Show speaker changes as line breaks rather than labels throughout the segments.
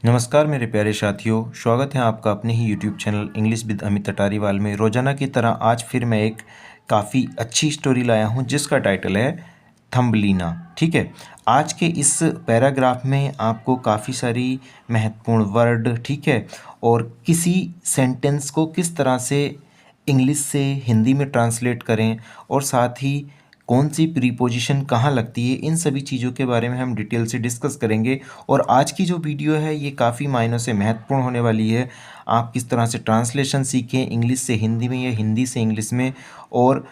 नमस्कार मेरे प्यारे साथियों, स्वागत है आपका अपने ही YouTube channel English with Amit Atariwal में। रोज़ाना की तरह आज फिर मैं एक काफ़ी अच्छी स्टोरी लाया हूं जिसका टाइटल है थंबलीना। ठीक है, आज के इस पैराग्राफ में आपको काफ़ी सारी महत्वपूर्ण वर्ड, ठीक है, और किसी सेंटेंस को किस तरह से इंग्लिश से हिंदी में ट्रांसलेट करें और साथ ही कौन सी प्रीपोजिशन कहाँ लगती है, इन सभी चीज़ों के बारे में हम डिटेल से डिस्कस करेंगे। और आज की जो वीडियो है ये काफ़ी मायनों से महत्वपूर्ण होने वाली है। आप किस तरह से ट्रांसलेशन सीखें इंग्लिश से हिंदी में या हिंदी से इंग्लिश में, और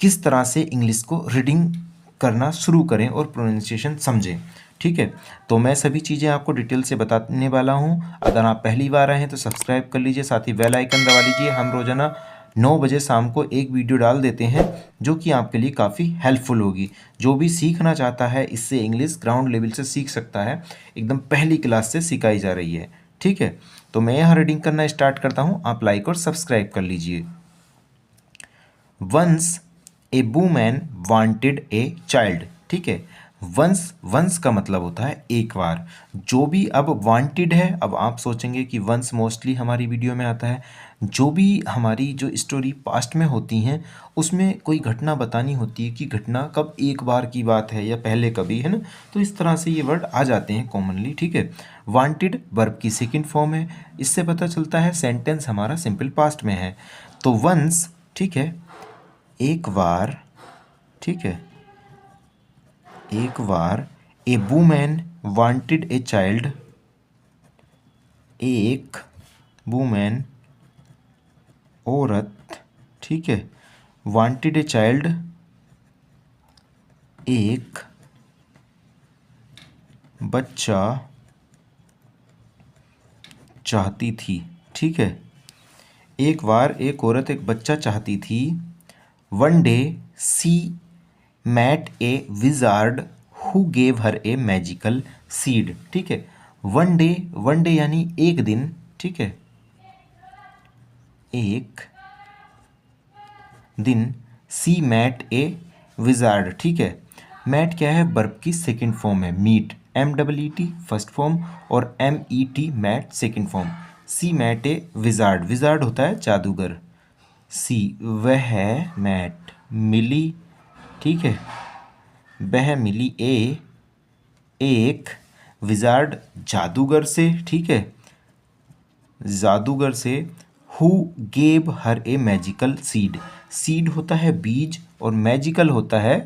किस तरह से इंग्लिश को रीडिंग करना शुरू करें और प्रोनाउंसिएशन समझें। ठीक है, तो मैं सभी चीज़ें आपको डिटेल से बताने वाला हूँ। अगर आप पहली बार आए हैं तो सब्सक्राइब कर लीजिए, साथ ही बेल आइकन दबा लीजिए। हम रोज़ाना 9 बजे शाम को एक वीडियो डाल देते हैं जो कि आपके लिए काफ़ी हेल्पफुल होगी। जो भी सीखना चाहता है इससे इंग्लिश ग्राउंड लेवल से सीख सकता है, एकदम पहली क्लास से सिखाई जा रही है। ठीक है, तो मैं यहाँ रीडिंग करना स्टार्ट करता हूँ, आप लाइक और सब्सक्राइब कर लीजिए। Once a woman wanted a child. ठीक है, वंस, वंस का मतलब होता है एक बार। जो भी अब वांटेड है, अब आप सोचेंगे कि वंस मोस्टली हमारी वीडियो में आता है। जो भी हमारी जो स्टोरी पास्ट में होती हैं उसमें कोई घटना बतानी होती है कि घटना कब एक बार की बात है या पहले कभी, है ना, तो इस तरह से ये वर्ड आ जाते हैं कॉमनली। ठीक है, वांटेड वर्ब की सेकंड फॉर्म है, इससे पता चलता है सेंटेंस हमारा सिंपल पास्ट में है। तो वंस, ठीक है, एक बार, ठीक है, एक बार, ए वुमेन वांटेड ए चाइल्ड, एक वुमेन, औरत, ठीक है, वांटेड ए चाइल्ड, एक बच्चा चाहती थी। ठीक है, एक बार एक औरत एक बच्चा चाहती थी। One day she met a wizard who gave her a magical seed. ठीक है, वन डे, वन डे यानी एक दिन, ठीक है, एक दिन, सी मैट ए विजार्ड। ठीक है, मैट क्या है, वर्ब की सेकंड फॉर्म है, मीट, MEET फर्स्ट फॉर्म और MET mat second form. C met a wizard, wizard होता है जादूगर। सी, वह मैट, मिली, ठीक है, वह मिली ए एक विजार्ड जादूगर से। ठीक है, जादूगर से। Who gave her a magical seed, seed होता है बीज और मैजिकल होता है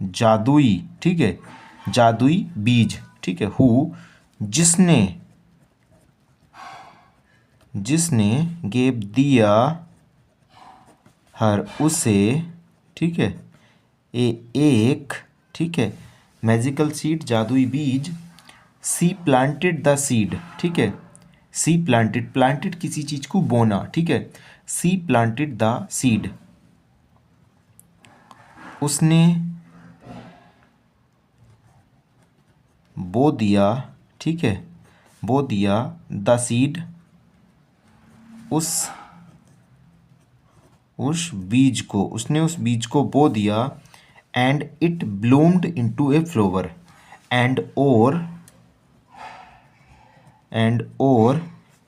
जादुई। ठीक है, जादुई बीज। ठीक है, हु जिसने, जिसने, गेव दिया, हर उसे, ठीक है, एक, ठीक है, मैजिकल सीड जादुई बीज। सी प्लांटेड द सीड। ठीक है, सी प्लांटेड, प्लांटेड किसी चीज को बोना। ठीक है, सी प्लांटेड द सीड, उसने बो दिया, ठीक है, बो दिया, द सीड, उस बीज को, उसने उस बीज को बो दिया। And it bloomed into a flower, and और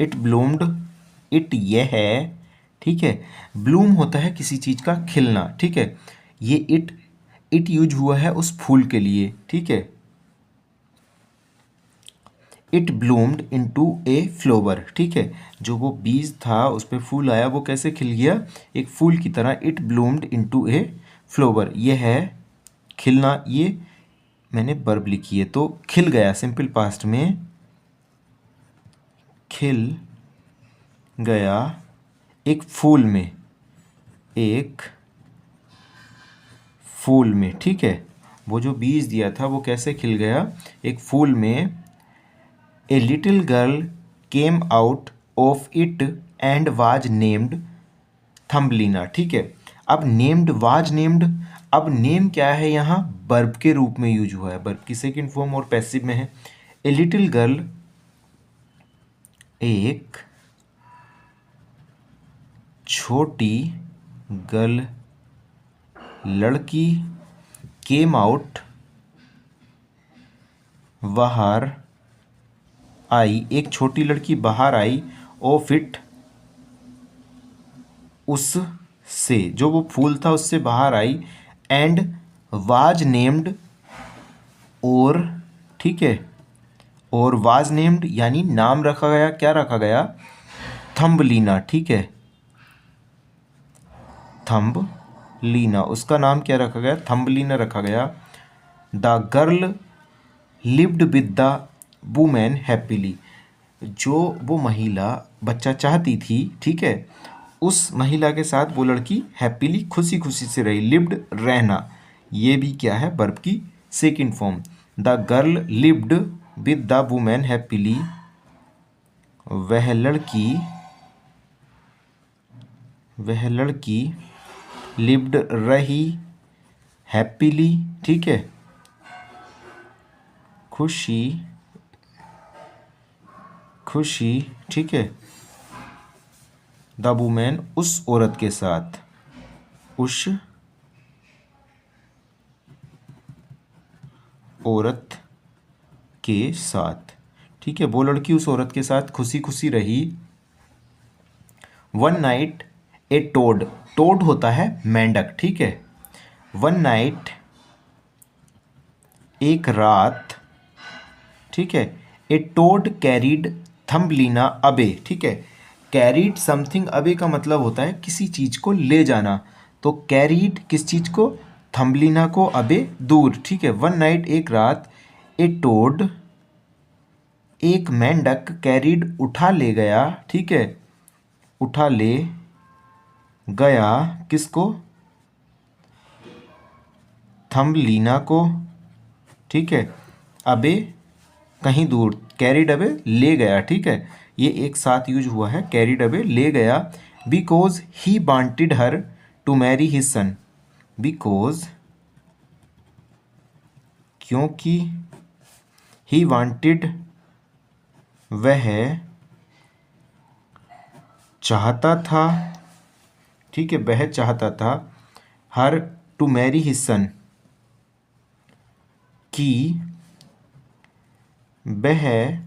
इट ब्लूम्ड, इट यह है, ठीक है, ब्लूम होता है किसी चीज का खिलना। ठीक है, ये इट यूज हुआ है उस फूल के लिए। ठीक है, it bloomed into a flower. ठीक है, जो वो बीज था उस पर फूल आया, वो कैसे खिल गया, एक फूल की तरह। It bloomed into a flower, ये है खिलना, ये मैंने वर्ब लिखी है तो खिल गया, सिंपल पास्ट में खिल गया एक फूल में, एक फूल में। ठीक है, वो जो बीज दिया था वो कैसे खिल गया, एक फूल में। A little girl came out of it and was named Thumbelina. ठीक है, अब नेम्ड, वाज नेम्ड, अब नेम क्या है, यहाँ वर्ब के रूप में यूज हुआ है, वर्ब की सेकंड फॉर्म और पैसिव में है। ए लिटिल गर्ल, एक छोटी, गर्ल लड़की, केम आउट बाहर, आई, एक छोटी लड़की बाहर आई, ऑफ इट, उससे, जो वो फूल था उससे बाहर आई, एंड वाज नेम्ड, और, ठीक है, और वाज नेम्ड यानी नाम रखा गया, क्या रखा गया, थम्बलीना, ठीक है, थम्बलीना, उसका नाम क्या रखा गया, थम्बलीना रखा गया। The girl lived with the women happily, जो वो महिला बच्चा चाहती थी, ठीक है, उस महिला के साथ वो लड़की हैप्पीली, खुशी खुशी से रही। लिव्ड रहना, ये भी क्या है, वर्ब की second form. The girl lived with the women happily, वह लड़की लिव्ड रही, हैप्पीली, ठीक है, खुशी खुशी, ठीक है, द वुमेन, उस औरत के साथ, उस औरत के साथ, ठीक है, वो लड़की उस औरत के साथ खुशी खुशी रही। वन नाइट ए टोड, टोड होता है मेंढक, ठीक है, वन नाइट, एक रात, ठीक है, ए टोड कैरीड थम्बलीना अबे, ठीक है, कैरीड समथिंग अबे का मतलब होता है किसी चीज को ले जाना, तो कैरीड किस चीज को, थम्बलीना को अबे, दूर, ठीक है। वन नाइट, एक रात, ए टोड, एक मेंढक, कैरीड उठा ले गया, ठीक है, उठा ले गया, किसको, थम्बलीना को, ठीक है, अबे कहीं दूर, कैरिड अवे ले गया, ठीक है, ये एक साथ यूज हुआ है, कैरिड अवे ले गया। Because he wanted her to marry his son, because, क्योंकि, ही वांटेड, वह चाहता था, ठीक है, वह चाहता था, हर, टू मैरी हिज सन, कि वह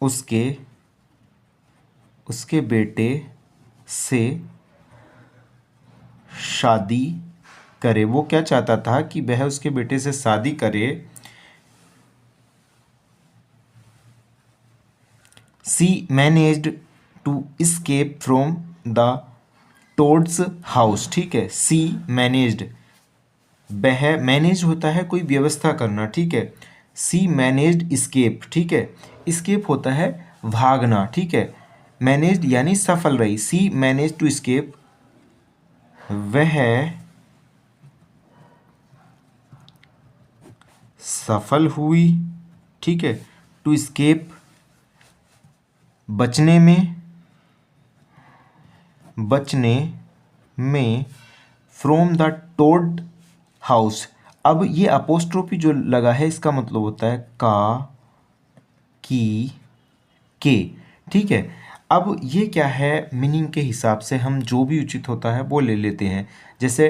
उसके बेटे से शादी करे, वो क्या चाहता था कि वह उसके बेटे से शादी करे। She managed to escape from the toad's house, ठीक है, सी मैनेज्ड, वह, मैनेज होता है कोई व्यवस्था करना, ठीक है, सी मैनेज्ड escape, ठीक है, escape होता है भागना, ठीक है, मैनेज्ड यानी सफल रही, सी मैनेज टू escape, वह सफल हुई, ठीक है, टू escape बचने में फ्रॉम द टोड हाउस। अब ये अपोस्ट्रोफी जो लगा है इसका मतलब होता है का, की, के, ठीक है। अब ये क्या है, मीनिंग के हिसाब से हम जो भी उचित होता है वो ले लेते हैं, जैसे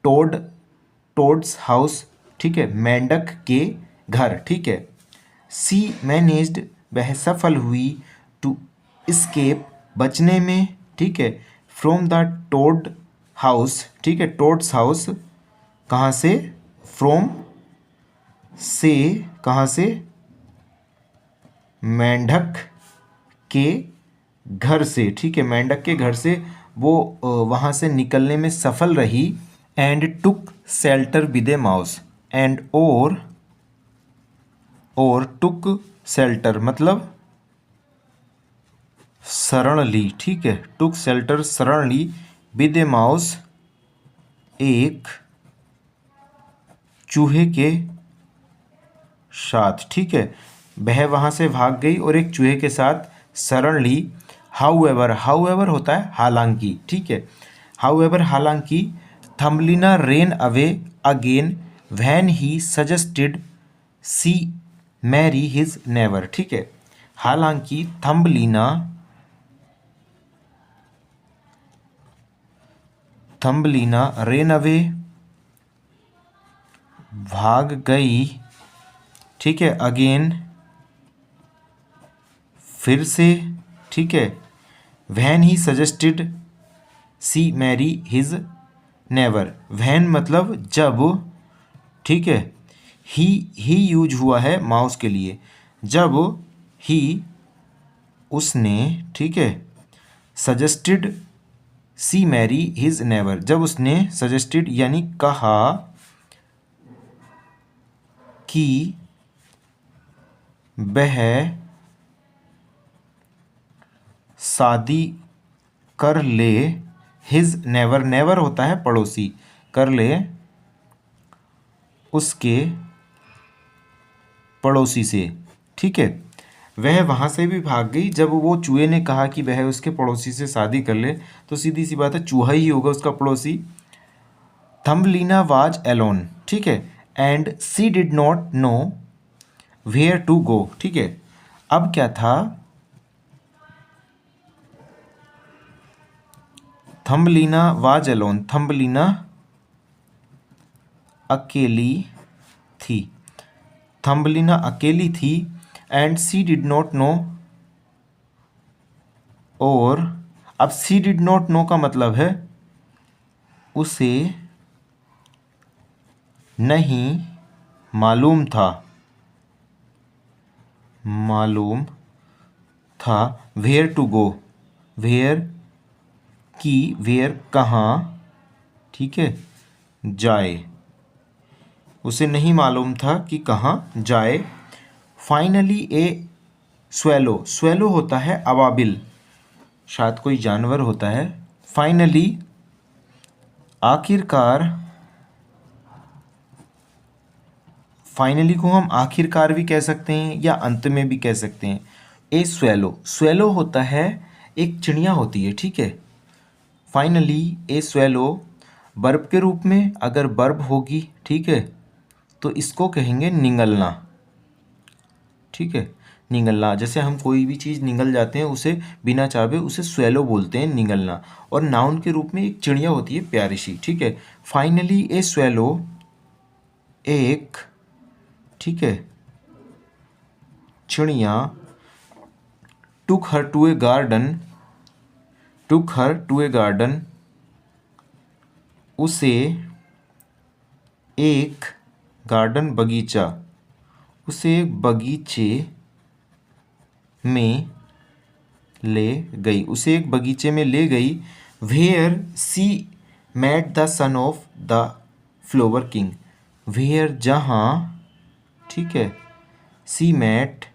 टोड, टोड्स हाउस, ठीक है, मेंढक के घर, ठीक है, सी मैनेज्ड, वह सफल हुई, टू escape बचने में, ठीक है, फ्रॉम द टोड हाउस, ठीक है, टोड्स हाउस, कहाँ से, फ्रॉम, से, कहाँ से, मेंढक के घर से, ठीक है, मेंढक के घर से वो वहाँ से निकलने में सफल रही। And took shelter with A mouse, and और टुक शेल्टर मतलब शरण ली, ठीक है, टुक शेल्टर शरण ली, विद ए माउस, एक चूहे के साथ, ठीक है, वह वहाँ से भाग गई और एक चूहे के साथ शरण ली। हाउएवर, हाउएवर होता है हालांकि, ठीक है, हाउएवर हालांकि, Thumbelina ran away again when he suggested she marry his neighbour, ठीक है, हालांकि थम्बलीना रेन अवे भाग गई, ठीक है, अगेन फिर से, ठीक है। When he suggested she marry his neighbour, when मतलब जब, ठीक है। ही यूज हुआ है माउस के लिए, जब ही उसने, ठीक है, suggested she marry his never, जब उसने सजेस्टेड यानी कहा कि वह शादी कर ले, हिज नेवर, नेवर होता है पड़ोसी, कर ले उसके पड़ोसी से, ठीक है। वह वहाँ से भी भाग गई जब वो चूहे ने कहा कि वह उसके पड़ोसी से शादी कर ले, तो सीधी सी बात है चूहा ही होगा उसका पड़ोसी। थम्बलीना वाज एलोन, ठीक है, and she did not know where to go, ठीक है। अब क्या था, थम्बलीना वाज एलोन, थम्बलीना अकेली थी, थम्बलीना अकेली थी, and she did not know, और अब सी डिड नॉट नो का मतलब है उसे नहीं मालूम था, मालूम था, वेयर टू गो, वेयर की, वेयर कहाँ, ठीक है, जाए, उसे नहीं मालूम था कि कहाँ जाए। फाइनली ए स्वेलो, स्वेलो होता है अबाबिल, शायद कोई जानवर होता है। फाइनली आखिरकार, फाइनली को हम आखिरकार भी कह सकते हैं या अंत में भी कह सकते हैं। ए स्वेलो, स्वेलो होता है एक चिड़िया होती है, ठीक है। फाइनली ए स्वेलो वर्ब के रूप में, अगर वर्ब होगी, ठीक है, तो इसको कहेंगे निगलना, ठीक है, निगलना। जैसे हम कोई भी चीज़ निगल जाते हैं उसे बिना चाहे उसे स्वेलो बोलते हैं, निगलना। और नाउन के रूप में एक चिड़िया होती है प्यारी सी, ठीक है। फाइनली ए स्वेलो, एक, ठीक है, चिड़िया, took her to a garden, took her to a garden, उसे एक गार्डन बगीचा, उसे एक बगीचे में ले गई, उसे एक बगीचे में ले गई। Where she met the son of the flower king, where जहाँ, ठीक है, सी मेट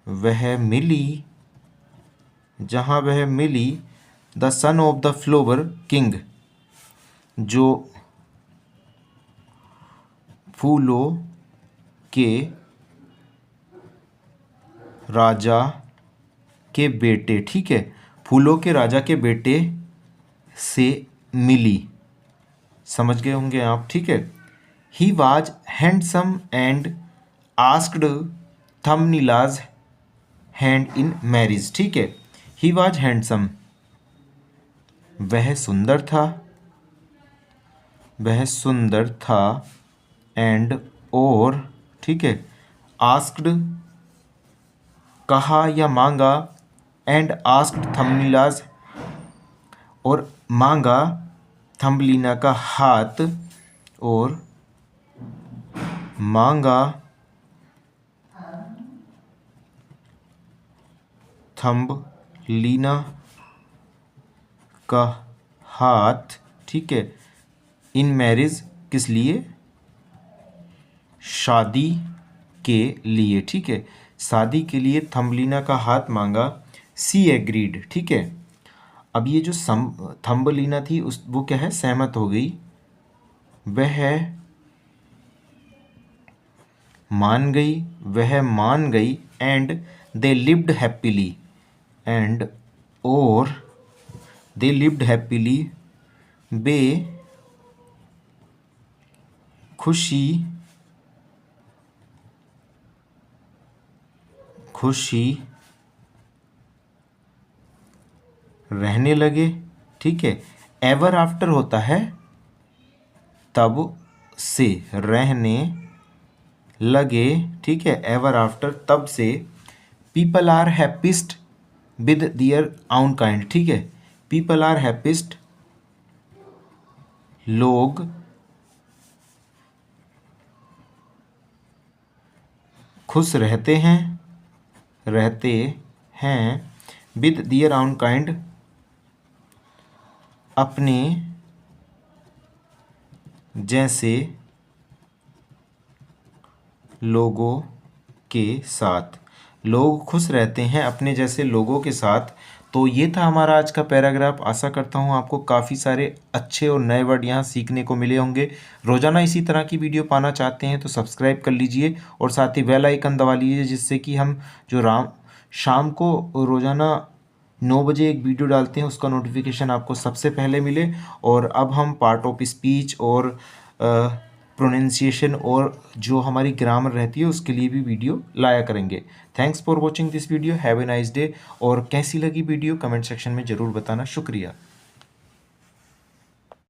वह मिली, जहाँ वह मिली, the son of the flower king जो फूलों के राजा के बेटे, ठीक है, फूलों के राजा के बेटे से मिली, समझ गए होंगे आप, ठीक है। He was handsome and asked Thumbelina's hand in marriage, ठीक है। ही वाज हैंडसम, वह सुंदर था, वह सुंदर था, एंड और, ठीक है, आस्क्ड कहा या मांगा, एंड आस्क्ड थम्बनीलाज और मांगा थम्बलीना का हाथ, और मांगा थम्बलीना का हाथ, ठीक है, इन मैरिज, किस लिए, शादी के लिए, ठीक है, शादी के लिए थम्बलीना का हाथ मांगा। सी एग्रीड, ठीक है। अब ये जो थम्बलीना थी उस वो क्या है, सहमत हो गई, वह मान गई, वह मान गई, and they lived happily, and और दे लिव्ड हैप्पीली, वे खुशी खुशी रहने लगे, ठीक है। एवर आफ्टर होता है तब से, रहने लगे, ठीक है, एवर आफ्टर तब से। People are happiest with their own kind, ठीक है। पीपल आर हैप्पीस्ट, लोग खुश रहते हैं विद दियर आउन काइंड, अपने जैसे लोगों के साथ। लोग खुश रहते हैं अपने जैसे लोगों के साथ। तो ये था हमारा आज का पैराग्राफ। आशा करता हूँ आपको काफ़ी सारे अच्छे और नए वर्ड यहाँ सीखने को मिले होंगे। रोज़ाना इसी तरह की वीडियो पाना चाहते हैं तो सब्सक्राइब कर लीजिए और साथ ही बेल आइकन दबा लीजिए, जिससे कि हम जो शाम को रोज़ाना 9 बजे एक वीडियो डालते हैं उसका नोटिफिकेशन आपको सबसे पहले मिले। और अब हम पार्ट ऑफ स्पीच और प्रोनाउंसिएशन और जो हमारी ग्रामर रहती है उसके लिए भी वीडियो लाया करेंगे। Thanks for watching this video, have a nice day. और कैसी लगी वीडियो कमेंट सेक्शन में ज़रूर बताना। शुक्रिया।